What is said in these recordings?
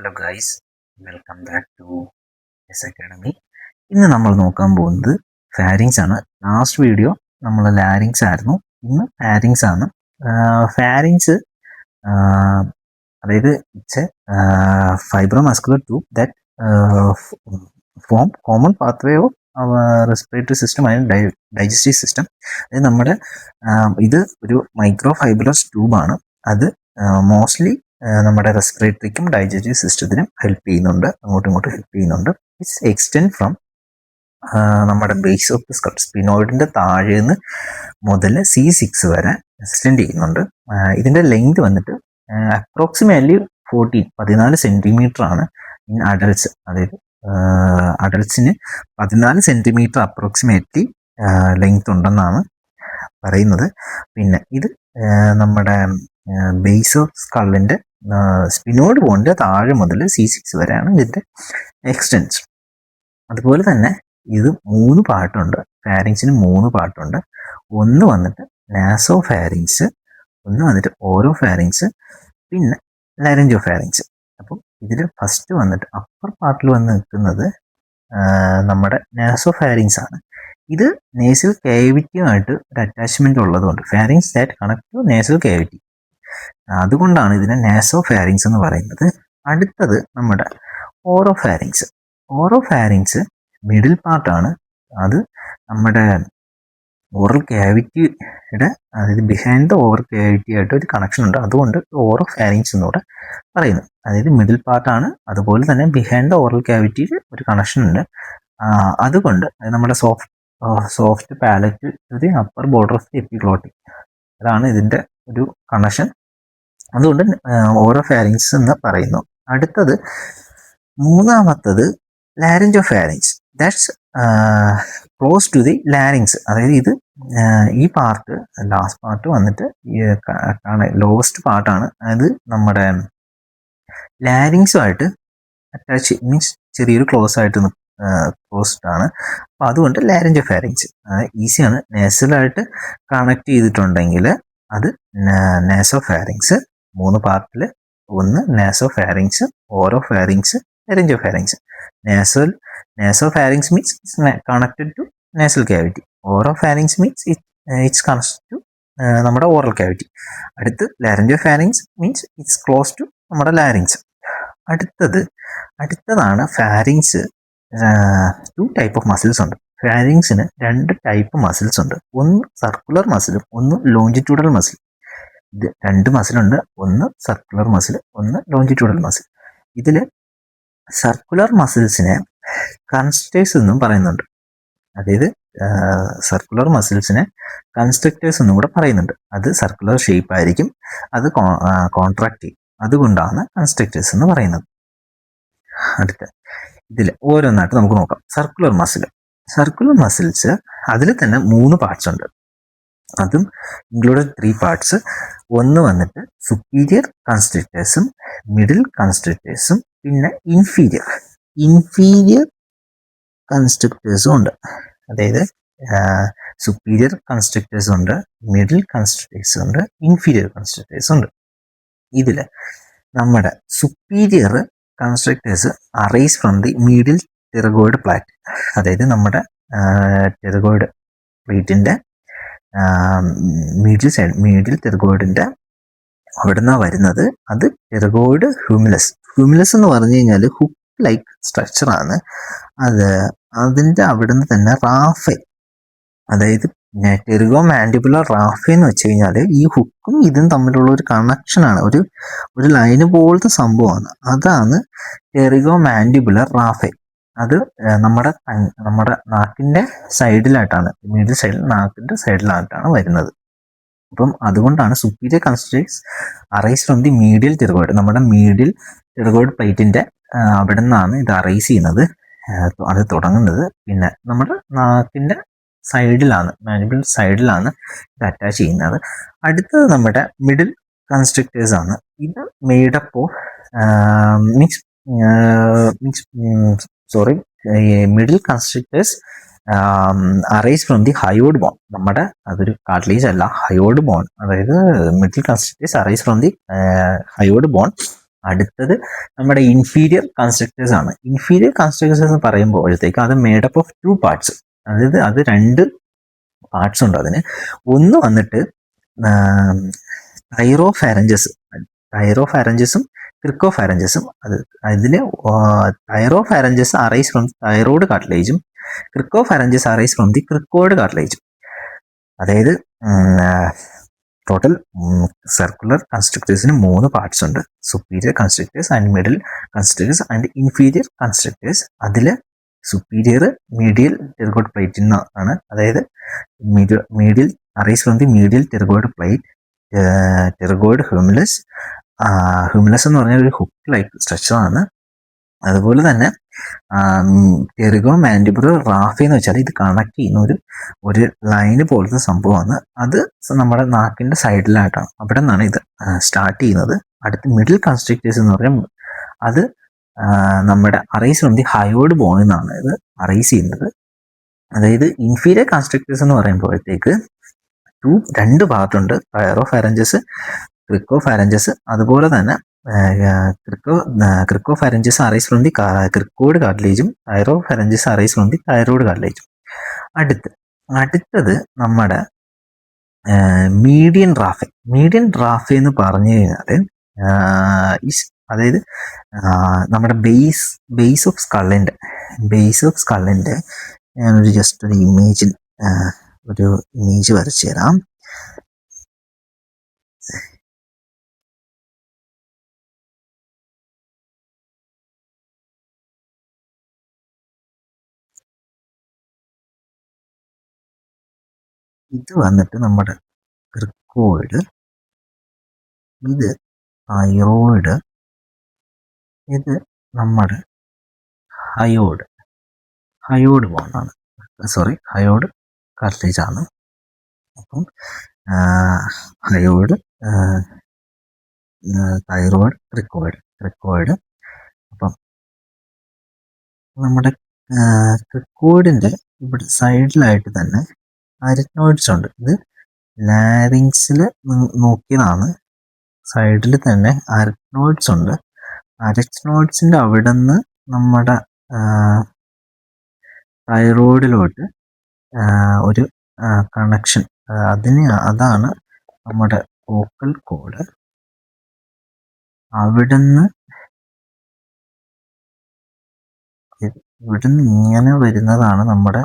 Hello guys, welcome back to S academy. ഇന്ന് നമ്മൾ നോക്കാൻ പോകുന്നത് ഫാരിങ്സ് ആണ്. ലാസ്റ്റ് വീഡിയോ നമ്മൾ ലാരിങ്സ് ആയിരുന്നു, ഇന്ന് ഫാരിങ്സ് ആണ്. ഫാരിങ്സ് അതായത് it's a fibromuscular tube that form common pathway of respiratory system and digestive system. അതായത് നമ്മുടെ ഇത് ഒരു മൈക്രോ ഫൈബ്രസ് ട്യൂബാണ്. അത് മോസ്റ്റ്ലി നമ്മുടെ റെസ്പിറേറ്ററിക്കും ഡൈജസ്റ്റീവ് സിസ്റ്റത്തിനും ഹെൽപ്പ് ചെയ്യുന്നുണ്ട്, അങ്ങോട്ടും ഇങ്ങോട്ടും ഹെൽപ്പ് ചെയ്യുന്നുണ്ട്. ഇറ്റ്സ് എക്സ്റ്റെൻഡ് ഫ്രം നമ്മുടെ ബേസ് ഓഫ് ദി സ്കൾപ്പ്, സ്പിനോയിഡിന്റെ താഴേന്ന് മുതൽ C6 വരെ എക്സ്റ്റെൻഡ് ചെയ്യുന്നുണ്ട്. ഇതിന്റെ ലെങ്ത് വന്നിട്ട് അപ്രോക്സിമേറ്റ്ലി 14 സെന്റിമീറ്റർ ആണ് ഇൻ അഡൽട്സ്. അതായത് അഡൽട്സിന് 14 സെന്റിമീറ്റർ അപ്രോക്സിമേറ്റ്ലി ലെങ്ത് ഉണ്ടെന്നാണ് പറയുന്നത്. പിന്നെ ഇത് നമ്മുടെ ബേസ് ഓഫ് സ്കള്ളിന്റെ സ്പിനോയിഡ് ബോണിന്റെ താഴെ മുതൽ C6 വരെയാണ് ഇതിന്റെ എക്സ്റ്റൻഷൻ. അതുപോലെ തന്നെ ഇത് 3 പാർട്ടുണ്ട്. ഫാരിങ്സിന് 3 പാർട്ടുണ്ട്. ഒന്ന് വന്നിട്ട് നാസോ ഫാരിങ്സ്, ഒന്ന് വന്നിട്ട് ഓരോ ഫാരിങ്സ്, പിന്നെ ലാരിഞ്ചോ ഫാരിങ്സ്. അപ്പം ഇതിൽ ഫസ്റ്റ് വന്നിട്ട് അപ്പർ പാർട്ടിൽ വന്ന് നിൽക്കുന്നത് നമ്മുടെ നാസോ ഫാരിങ്സ് ആണ്. ഇത് നേസൽ കേവിറ്റിയുമായിട്ട് ഒരു അറ്റാച്ച്മെന്റ് ഉള്ളതുകൊണ്ട് pharynx that connect to nasal cavity, അതുകൊണ്ടാണ് ഇതിനെ നാസോ ഫാരിങ്സ് എന്ന് പറയുന്നത്. അടുത്തത് നമ്മുടെ oropharynx. Oropharynx middle പാർട്ടാണ്. അത് നമ്മുടെ ഓറൽ ക്യാവിറ്റിയുടെ, അതായത് ബിഹൈൻഡ് ദ ഓറൽ ക്യാവിറ്റി ആയിട്ട് ഒരു കണക്ഷൻ ഉണ്ട്, അതുകൊണ്ട് ഓറോ ഫാരിങ്സ് എന്നൂടെ പറയുന്നു. അതായത് മിഡിൽ പാർട്ടാണ്, അതുപോലെ തന്നെ ബിഹൈൻഡ് ദ ഓറൽ ക്യാവിറ്റിയിൽ ഒരു കണക്ഷൻ ഉണ്ട്. അതുകൊണ്ട് നമ്മുടെ soft palate to the upper border of the epiglottic, അതാണ് ഇതിന്റെ ഒരു കണക്ഷൻ. അതുകൊണ്ട് ഓറോ ഫാരിങ്സ് എന്ന് പറയുന്നു. അടുത്തത് മൂന്നാമത്തത് laryngopharynx. That's close to the larynx. അതായത് ഇത് ഈ പാർട്ട്, ലാസ്റ്റ് പാർട്ട് വന്നിട്ട് ലോവസ്റ്റ് പാർട്ടാണ്. അത് നമ്മുടെ ലാരിങ്സുമായിട്ട് അറ്റാച്ച്, മീൻസ് ചെറിയൊരു ക്ലോസ്ഡ് ആണ്. അപ്പോൾ അതുകൊണ്ട് ലാരിഞ്ചോ ഫാരിങ്സ് ഈസിയാണ്. നേസലായിട്ട് കണക്ട് ചെയ്തിട്ടുണ്ടെങ്കിൽ അത് നാസോ ഫാരിങ്സ്. 3 പാർട്ടിൽ ഒന്ന് nasopharynx, oropharynx, laryngopharynx. Nasopharynx means connected to nasal cavity. Oropharynx means it's connect to നമ്മുടെ ഓറൽ ക്യാവിറ്റി. അടുത്ത് laryngopharynx means it's close to നമ്മുടെ larynx. അടുത്തതാണ് pharynx. 2 type of muscles ഉണ്ട്. ഫാരിങ്സിന് 2 type muscles ഉണ്ട്. ഒന്ന് circular മസിലും ഒന്ന് longitudinal muscle. ഇത് 2 മസിലുണ്ട്, ഒന്ന് സർക്കുലർ മസിൽ, ഒന്ന് ലോഞ്ചിറ്റ്യൂഡൽ മസിൽ. ഇതിൽ സർക്കുലർ മസിൽസിനെ കൺസ്ട്രക്ടേഴ്സ് എന്നും പറയുന്നുണ്ട്. അതായത് സർക്കുലർ മസിൽസിനെ കൺസ്ട്രക്ടേഴ്സ് എന്നും കൂടെ പറയുന്നുണ്ട്. അത് സർക്കുലർ ഷേപ്പ് ആയിരിക്കും, അത് കോൺട്രാക്ട് ചെയ്യും, അതുകൊണ്ടാണ് കൺസ്ട്രക്ടേഴ്സ് എന്ന് പറയുന്നത്. അടുത്ത ഇതിൽ ഓരോന്നായിട്ട് നമുക്ക് നോക്കാം. സർക്കുലർ മസിൽസ് അതിൽ തന്നെ 3 പാർട്സ് ഉണ്ട്. അതും ഇൻക്ലൂഡഡ് 3 പാർട്സ്. ഒന്ന് വന്നിട്ട് സുപ്പീരിയർ കൺസ്ട്രക്ടേഴ്സും മിഡിൽ കൺസ്ട്രക്ടേഴ്സും പിന്നെ ഇൻഫീരിയർ കൺസ്ട്രക്ടേഴ്സും ഉണ്ട്. അതായത് സുപ്പീരിയർ കൺസ്ട്രക്ടേഴ്സ് ഉണ്ട്, മിഡിൽ കൺസ്ട്രക്ടേഴ്സ് ഉണ്ട്, ഇൻഫീരിയർ കൺസ്ട്രക്ടേഴ്സ് ഉണ്ട്. ഇതിൽ നമ്മുടെ superior constrictors arise from the medial pterygoid plate. അതായത് നമ്മുടെ ടെറഗോയിഡ് പ്ലേറ്റിന്റെ മീഡിയൽ ടെറഗോയിഡിന്റെ അവിടെ നിന്നാണ് വരുന്നത്. അത് ടെറഗോയിഡ് ഹ്യൂമിലസ് എന്ന് പറഞ്ഞു കഴിഞ്ഞാൽ ഹുക്ക് ലൈക്ക് സ്ട്രക്ചറാണ്. അതിൻ്റെ അവിടുന്ന് തന്നെ റാഫെ, അതായത് ടെറിഗോ മാൻഡിബുലർ റാഫെ എന്ന് വെച്ച് കഴിഞ്ഞാൽ ഈ ഹുക്കും ഇതും തമ്മിലുള്ള ഒരു കണക്ഷനാണ്, ഒരു ലൈന് പോലത്തെ സംഭവമാണ്. അതാണ് ടെറിഗോ മാൻഡിബുലർ റാഫെ. അത് നമ്മുടെ നാക്കിന്റെ സൈഡിലായിട്ടാണ്, മിഡിൽ സൈഡിൽ, നാക്കിന്റെ സൈഡിലായിട്ടാണ് വരുന്നത്. അപ്പം അതുകൊണ്ടാണ് superior constrictors arise from the medial pterygoid. നമ്മുടെ മീഡിയൽ ടെറഗോയിഡ് പ്ലേറ്റിന്റെ അവിടെ നിന്നാണ് ഇത് അറൈസ് ചെയ്യുന്നത്, അത് തുടങ്ങുന്നത്. പിന്നെ നമ്മുടെ നാക്കിന്റെ സൈഡിലാണ്, മാൻഡിബിൾ സൈഡിലാണ് ഇത് അറ്റാച്ച് ചെയ്യുന്നത്. അടുത്തത് നമ്മുടെ മിഡിൽ കൺസ്ട്രക്ടേഴ്സ് ആണ്. ഇത് made up of middle constrictors arise from the hyoid bone. നമ്മുടെ അതൊരു കാർട്ടിലേജ് അല്ല, ഹയോഡ് ബോൺ. അതായത് middle constrictors arise from the hyoid bone. അടുത്തത് നമ്മുടെ ഇൻഫീരിയർ കൺസ്ട്രക്ടേഴ്സ് ആണ്. ഇൻഫീരിയർ കൺസ്ട്രക്ടേഴ്സ് എന്ന് പറയുമ്പോഴത്തേക്ക് അത് മേഡപ്പ് ഓഫ് 2 പാർട്സ്. അതായത് അത് 2 പാർട്സ് ഉണ്ട് അതിന്. ഒന്ന് വന്നിട്ട് തൈറോഫാരഞ്ചസും ക്രിക്കോഫാരഞ്ചസും. അതിന് തൈറോഫാരഞ്ചസ് അറൈസ് ഫ്രം തൈറോയ്ഡ് കാർട്ടിലേജും cricopharyngeus arise from the cricoid കാർട്ടിലേജും. അതായത് ടോട്ടൽ സർക്കുലർ കൺസ്ട്രക്ടേഴ്സിന് 3 പാർട്സ് ഉണ്ട്. Superior constrictors and middle constrictors and inferior constrictors. അതിൽ സുപ്പീരിയർ മീഡിയൽ ടെർഗോയിഡ് പ്ലേറ്റ് ആണ്. അതായത് medial arise from the medial pterygoid plate, pterygoid hamulus. Hamulus എന്ന് പറഞ്ഞാൽ ഒരു ഹുക്ക് ലൈക്ക് സ്ട്രക്ചർ ആണ്. അതുപോലെ തന്നെ ടെറിഗോ മാൻഡിബുലർ റാഫി എന്ന് വെച്ചാൽ ഇത് കണക്ട് ചെയ്യുന്ന ഒരു ലൈന് പോലത്തെ സംഭവമാണ്. അത് നമ്മുടെ നാക്കിന്റെ സൈഡിലായിട്ടാണ്. അവിടെ നിന്നാണ് ഇത് സ്റ്റാർട്ട് ചെയ്യുന്നത്. അടുത്ത മിഡിൽ കൺസ്ട്രക്ടേഴ്സ് എന്ന് പറയുമ്പോൾ അത് നമ്മുടെ അറൈസ് ഫ്രം ദി ഹയോയിഡ് ബോണിൽ നിന്നാണ് ഇത് അറൈസ് ചെയ്യുന്നത്. അതായത് ഇൻഫീരിയർ കൺസ്ട്രക്ടേഴ്സ് എന്ന് പറയുമ്പോഴത്തേക്ക് 2 ഭാഗത്തുണ്ട്. തൈറോഫാരഞ്ചസ്, ക്രിക്കോഫാരഞ്ചസ്. അതുപോലെ തന്നെ cricopharyngeus arise from the cricoid കാർട്ടിലേജും thyropharyngeus arise from the thyroid കാർട്ടിലേജും. അടുത്തത് നമ്മുടെ മീഡിയൻ റാഫെ എന്ന് പറഞ്ഞു കഴിഞ്ഞാൽ അതായത് നമ്മുടെ ബേസ് ഓഫ് സ്കള്ളിന്റെ ഞാനൊരു ജസ്റ്റ് ഒരു ഇമേജ് വരച്ചു തരാം. ഇത് വന്നിട്ട് നമ്മുടെ ക്രിക്കോയിഡ്, ഇത് തൈറോയിഡ്, ഇത് നമ്മുടെ ഹയോയിഡ് ബോണാണ്. ഹയോയിഡ് കാർട്ടിലേജ് ആണ്. അപ്പം ഹയോയിഡ്, തൈറോയിഡ്, ക്രിക്കോയിഡ്. അപ്പം നമ്മുടെ ക്രിക്കോയിഡിന്റെ ഇവിടെ സൈഡിലായിട്ട് തന്നെ അരിറ്റ്നോയിഡ്സ് ഉണ്ട്. ഇത് ലാരിങ്സിൽ നോക്കിയതാണ്. സൈഡിൽ തന്നെ അരിറ്റ്നോയിഡ്സ് ഉണ്ട്. അരിറ്റ്നോയിഡ്സിന്റെ അവിടെ നിന്ന് നമ്മുടെ തൈറോയിഡിലോട്ട് ഒരു കണക്ഷൻ, അതാണ് നമ്മുടെ വോക്കൽ കോഡ്. ഇവിടുന്ന് ഇങ്ങനെ വരുന്നതാണ് നമ്മുടെ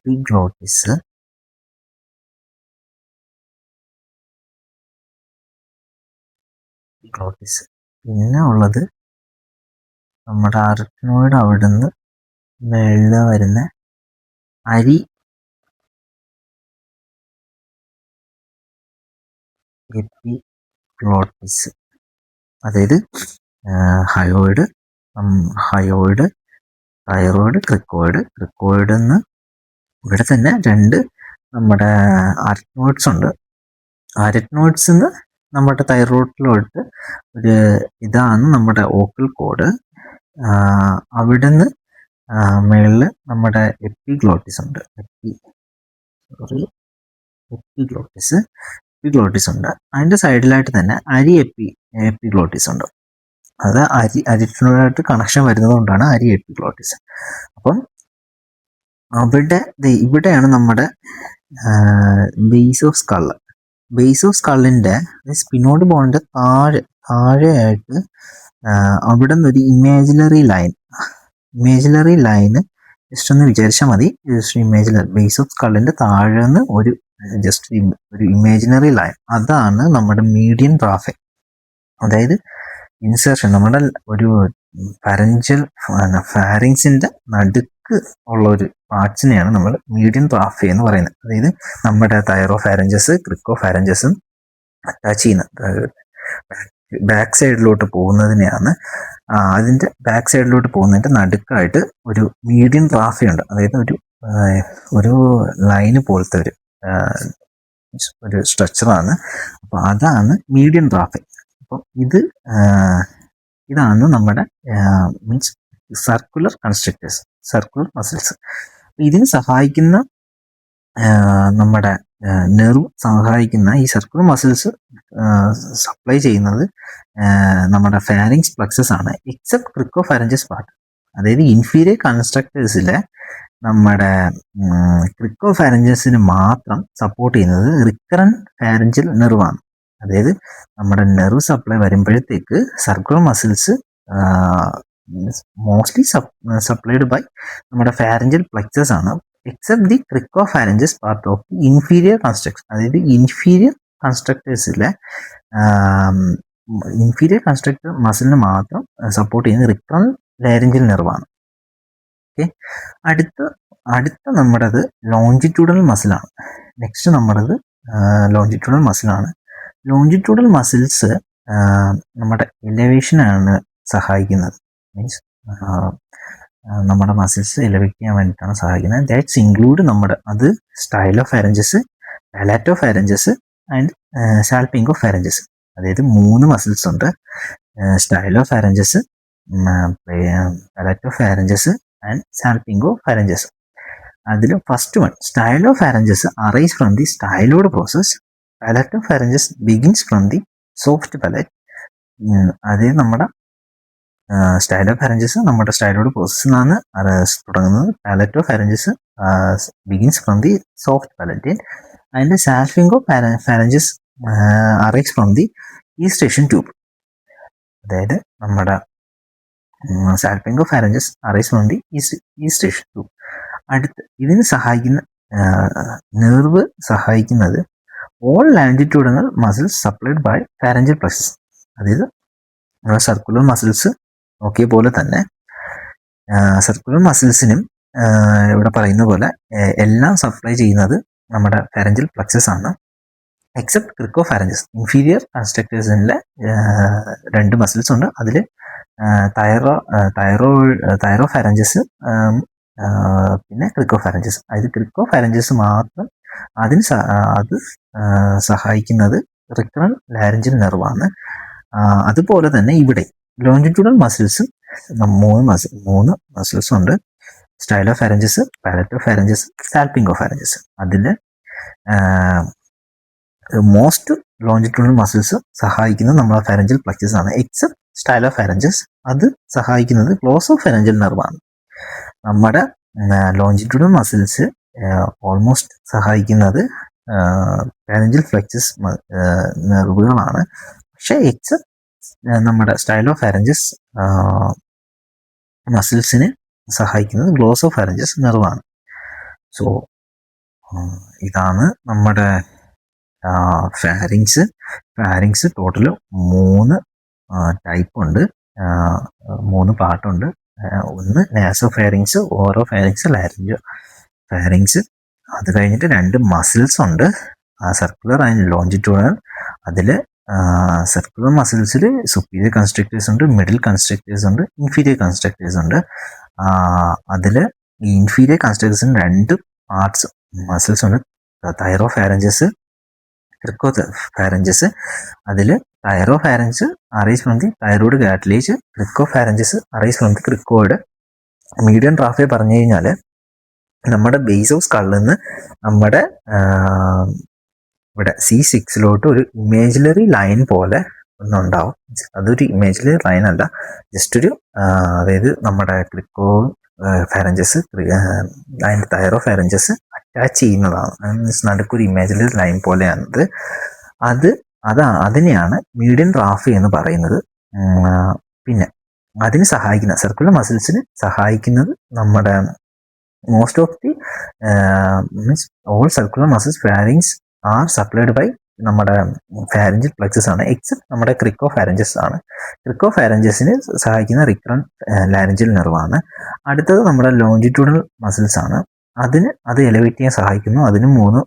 എപ്പിഗ്ലോട്ടിസ്. പിന്നെ ഉള്ളത് നമ്മുടെ അരിറ്റ്നോയിഡ്, അവിടുന്ന് മേളിൽ വരുന്ന എപ്പിഗ്ലോട്ടിസ്. അതായത് ഹയോയിഡ്, തൈറോയിഡ്, ക്രിക്കോയിഡ് എന്ന് ഇവിടെ തന്നെ 2 നമ്മുടെ അരിറ്റ്നോയിഡ്സ് ഉണ്ട്. അരിറ്റ്നോയിഡ്സ് നമ്മുടെ തൈറോയിഡിലോട്ട് ഇതാണ് നമ്മുടെ വോക്കൽ കോഡ്. അവിടുന്ന് മേളിൽ നമ്മുടെ എപ്പിഗ്ലോട്ടിസ് ഉണ്ട്. എപ്പിഗ്ലോട്ടിസ് ഉണ്ട്. അതിന്റെ സൈഡിലായിട്ട് തന്നെ എപ്പിഗ്ലോട്ടിസ് ഉണ്ട്. അത് അരിറ്റിനോടായിട്ട് കണക്ഷൻ വരുന്നത് കൊണ്ടാണ് എപ്പിഗ്ലോട്ടിസ്. അപ്പം ഇവിടെയാണ് നമ്മുടെ ബേസ് ഓഫ് സ്കള്ളിന്റെ സ്പിനോയിഡ് ബോണിന്റെ താഴെയായിട്ട് അവിടെ നിന്ന് ഒരു ഇമേജിനറി ലൈൻ ജസ്റ്റ് ഒന്ന് വിചാരിച്ചാൽ മതി. ബേസ് ഓഫ് സ്കള്ളിന്റെ താഴെ നിന്ന് ഒരു ഇമേജിനറി ലൈൻ, അതാണ് നമ്മുടെ മീഡിയൻ റാഫെ. അതായത് ഇൻസേർഷൻ നമ്മുടെ ഒരു ഫാരിങ്സിന്റെ നടുക്ക് ഉള്ള ഒരു പാർട്സിനെയാണ് നമ്മൾ മീഡിയൻ റാഫെ എന്ന് പറയുന്നത്. അതായത് നമ്മുടെ തൈറോഫാരഞ്ചസ്, ക്രിക്കോഫാരഞ്ചസും അറ്റാച്ച് ചെയ്യുന്ന ബാക്ക് സൈഡിലോട്ട് പോകുന്നതിനെയാണ്. അതിന്റെ ബാക്ക് സൈഡിലോട്ട് പോകുന്നതിന്റെ നടുക്കായിട്ട് ഒരു മീഡിയൻ റാഫെ ഉണ്ട്. അതായത് ഒരു ലൈന് പോലത്തെ ഒരു സ്ട്രക്ചറാണ്. അപ്പോൾ അതാണ് മീഡിയൻ റാഫെ. അപ്പം ഇതാണ് നമ്മുടെ means circular constructors, circular muscles. ഇതിന് സഹായിക്കുന്ന നമ്മുടെ നെർവ് സഹായിക്കുന്ന ഈ സർക്കുലർ മസിൽസ് സപ്ലൈ ചെയ്യുന്നത് നമ്മുടെ ഫാരിങ്സ് പ്ലക്സസ് ആണ്, എക്സെപ്റ്റ് ക്രിക്കോഫാരഞ്ചസ് പാർട്ട്. അതായത് ഇൻഫീരിയർ കൺസ്ട്രക്ടേഴ്സിലെ നമ്മുടെ ക്രിക്കോഫാരഞ്ചസിന് മാത്രം സപ്പോർട്ട് ചെയ്യുന്നത് റിക്കറന്റ് ഫാരഞ്ചൽ നെർവാണ്. അതായത് നമ്മുടെ നെർവ് സപ്ലൈ വരുമ്പോഴത്തേക്ക് circular muscles mostly supplied by നമ്മുടെ ഫാരഞ്ചൽ പ്ലക്സസ് ആണ്, except the cricopharyngeus part of the inferior construction. അതായത് ഇൻഫീരിയർ കൺസ്ട്രക്ടേഴ്സിലെ ഇൻഫീരിയർ കൺസ്ട്രക്ടർ മസിലിന് മാത്രം സപ്പോർട്ട് ചെയ്യുന്നത് റിക്കറന്റ് ലാരിഞ്ചൽ നെർവാണ്. ഓക്കെ, അടുത്ത നമ്മുടേത് ലോഞ്ചിറ്റ്യൂഡൽ മസിലാണ്. നെക്സ്റ്റ് നമ്മുടേത് ലോഞ്ചിറ്റ്യൂഡൽ മസിലാണ്. ലോഞ്ചിറ്റ്യൂഡൽ മസിൽസ് നമ്മുടെ എലവേഷനാണ് സഹായിക്കുന്നത്. മീൻസ് നമ്മുടെ മസിൽസ് എലവേറ്റ് ചെയ്യാൻ വേണ്ടിയിട്ടാണ് സഹായിക്കുന്നത്. ദാറ്റ്സ് ഇൻക്ലൂഡ് അത് സ്റ്റൈലോഫാരഞ്ചസ്, പാലാറ്റോഫാരഞ്ചസ് ആൻഡ് സാൽപിംഗോഫാരഞ്ചസ്. അതായത് 3 മസിൽസ് ഉണ്ട്, സ്റ്റൈലോഫാരഞ്ചസ്, പാലാറ്റോഫാരഞ്ചസ് ആൻഡ് സാൽപിംഗോഫാരഞ്ചസ്. അതിൽ first one stylopharyngeus arise from the styloid process. Palatopharyngeus begins from the soft palate. അതായത് നമ്മുടെ സ്റ്റൈലോഫാരഞ്ചസ് നമ്മുടെ സ്റ്റൈലോഡ് പ്രോസസ്സിൽ നിന്നാണ് തുടങ്ങുന്നത്. Palatopharyngeus begins from the soft palate. അതിൻ്റെ salpingopharyngeus arise from the Eustachian tube. അതായത് നമ്മുടെ salpingopharyngeus arise from the Eustachian tube. ഇതിന് സഹായിക്കുന്ന നെർവ് സഹായിക്കുന്നത് all longitudinal muscles supplied by pharyngeal plexus. അതായത് സർക്കുലർ മസിൽസ് നോക്കിയ പോലെ തന്നെ സർക്കുലർ മസിൽസിനും ഇവിടെ പറയുന്ന പോലെ എല്ലാം സപ്ലൈ ചെയ്യുന്നത് നമ്മുടെ ഫാരഞ്ചൽ പ്ലക്സസ് ആണ്, എക്സെപ്റ്റ് ക്രിക്കോഫാരഞ്ചസ്. ഇൻഫീരിയർ കൺസ്ട്രക്ടേഴ്സിലെ 2 മസിൽസ് ഉണ്ട്. അതിൽ തൈറോഫാരഞ്ചസ് പിന്നെ ക്രിക്കോഫാരഞ്ചസ്. അതായത് ക്രിക്കോഫാരഞ്ചസ് മാത്രം അത് സഹായിക്കുന്നത് റിക്കറന്റ് ലാരിഞ്ചൽ നെർവാണ്. അതുപോലെ തന്നെ ഇവിടെ ലോഞ്ചിറ്റ്യൂഡൽ മസിൽസും 3 മസിൽസ് ഉണ്ട്, സ്റ്റൈലോഫാരഞ്ചസ്, പാലറ്റോഫാരഞ്ചസ്, സാൽപിംഗോഫാരഞ്ചസ്. അതിൽ മോസ്റ്റ് ലോഞ്ചിറ്റ്യൂഡൽ മസിൽസ് സഹായിക്കുന്നത് നമ്മളെ ഫാരഞ്ചൽ പ്ലക്സസ് ആണ്, എക്സെപ്റ്റ് സ്റ്റൈലോഫാരഞ്ചസ്. അത് സഹായിക്കുന്നത് ഗ്ലോസോഫാരഞ്ചൽ നെർവാണ്. നമ്മുടെ ലോഞ്ചിറ്റ്യൂഡൽ മസിൽസ് ഓൾമോസ്റ്റ് സഹായിക്കുന്നത് ഫാരഞ്ചൽ പ്ലക്സസ് നെർവുകളാണ്. പക്ഷേ എക്സെപ്റ്റ് നമ്മുടെ സ്റ്റൈലോഫാരഞ്ചസ് മസിൽസിന് സഹായിക്കുന്നത് ഗ്ലോസോഫാരഞ്ചസ് നെർവാണ്. സോ ഇതാണ് നമ്മുടെ ഫാരിങ്സ് ടോട്ടൽ 3 ടൈപ്പ് ഉണ്ട്, 3 പാർട്ടുണ്ട്. ഒന്ന് നാസോഫാരിങ്സ്, ഓറോഫാരിങ്സ്, ലാരിഞ്ചോ ഫാരിങ്സ്. അത് കഴിഞ്ഞിട്ട് 2 മസിൽസ് ഉണ്ട്, സർക്കുലർ ആൻഡ് ലോഞ്ചിറ്റ്യൂഡൽ. അതിൽ സർക്കുലർ മസിൽസിൽ സുപ്പീരിയർ കൺസ്ട്രക്ടേഴ്സ് ഉണ്ട്, മിഡിൽ കൺസ്ട്രക്ടേഴ്സ് ഉണ്ട്, ഇൻഫീരിയർ കൺസ്ട്രക്ടേഴ്സ് ഉണ്ട്. അതിൽ ഈ ഇൻഫീരിയർ കൺസ്ട്രക്ടേഴ്സിന് 2 പാർട്സ് മസിൽസ് ഉണ്ട്, തൈറോഫാരഞ്ചസ്, ക്രിക്കോഫാരഞ്ചസ്. അതിൽ thyropharyngeus arise from the thyroid cartilage, cricopharyngeus arise from the cricoid. Median raphe പറഞ്ഞു കഴിഞ്ഞാൽ നമ്മുടെ ബേസ് ഓഫ് സ്കള്ളിൽ നിന്ന് നമ്മുടെ ഇവിടെ C6 ഒരു ഇമേജിനറി ലൈൻ പോലെ ഒന്നുണ്ടാവും. അതൊരു ഇമേജിനറി ലൈൻ അല്ല, ജസ്റ്റ് ഒരു അതായത് നമ്മുടെ ക്രിക്കോ ഫാരഞ്ചസ് അതിൻ്റെ തൈറോഫാരഞ്ചസ് അറ്റാച്ച് ചെയ്യുന്നതാണ്. മീൻസ് നടുക്കൊരു ഇമേജിനറി ലൈൻ പോലെയാണത്. അതിനെയാണ് മീഡിയൻ റാഫി എന്ന് പറയുന്നത്. പിന്നെ അതിന് സഹായിക്കുന്ന സർക്കുലർ മസിൽസിന് സഹായിക്കുന്നത് നമ്മുടെ most of the means all circular muscles pharynx are supplied by നമ്മുടെ ഫാരഞ്ചൽ പ്ലക്സസ് ആണ്, എക്സെപ്റ്റ് നമ്മുടെ ക്രിക്കോഫാരഞ്ചസ് ആണ്. ക്രിക്കോഫാരഞ്ചസിന് സഹായിക്കുന്ന റിക്കറന്റ് ലാരിഞ്ചൽ നെർവാണ്. അടുത്തത് നമ്മുടെ ലോഞ്ചിറ്റ്യൂഡൽ മസിൽസ് ആണ്. അത് എലവേറ്റ് ചെയ്യാൻ സഹായിക്കുന്നു. അതിന് 3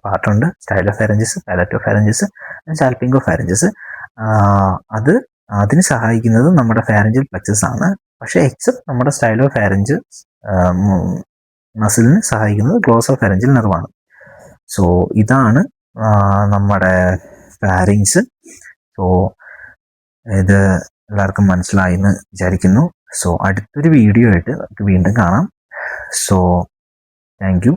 പാർട്ടുണ്ട്, സ്റ്റൈലോഫാരഞ്ചസ്, പാലറ്റോഫാരഞ്ചസ്, സാൽപിംഗോഫാരഞ്ചസ്. അതിന് സഹായിക്കുന്നത് നമ്മുടെ ഫാരഞ്ചൽ പ്ലക്സസ് ആണ്. പക്ഷേ എക്സെപ്റ്റ് നമ്മുടെ സ്റ്റൈലോഫാരഞ്ച് മസിലിന് സഹായിക്കുന്നത് ഗ്ലോസോഫാരഞ്ചൽ നെർവാണ്. സോ ഇതാണ് നമ്മുടെ ഫാരിങ്സ്. സോ ഇത് എല്ലാവർക്കും മനസ്സിലായി എന്ന് വിചാരിക്കുന്നു. സോ അടുത്തൊരു വീഡിയോ ആയിട്ട് വീണ്ടും കാണാം. So thank you.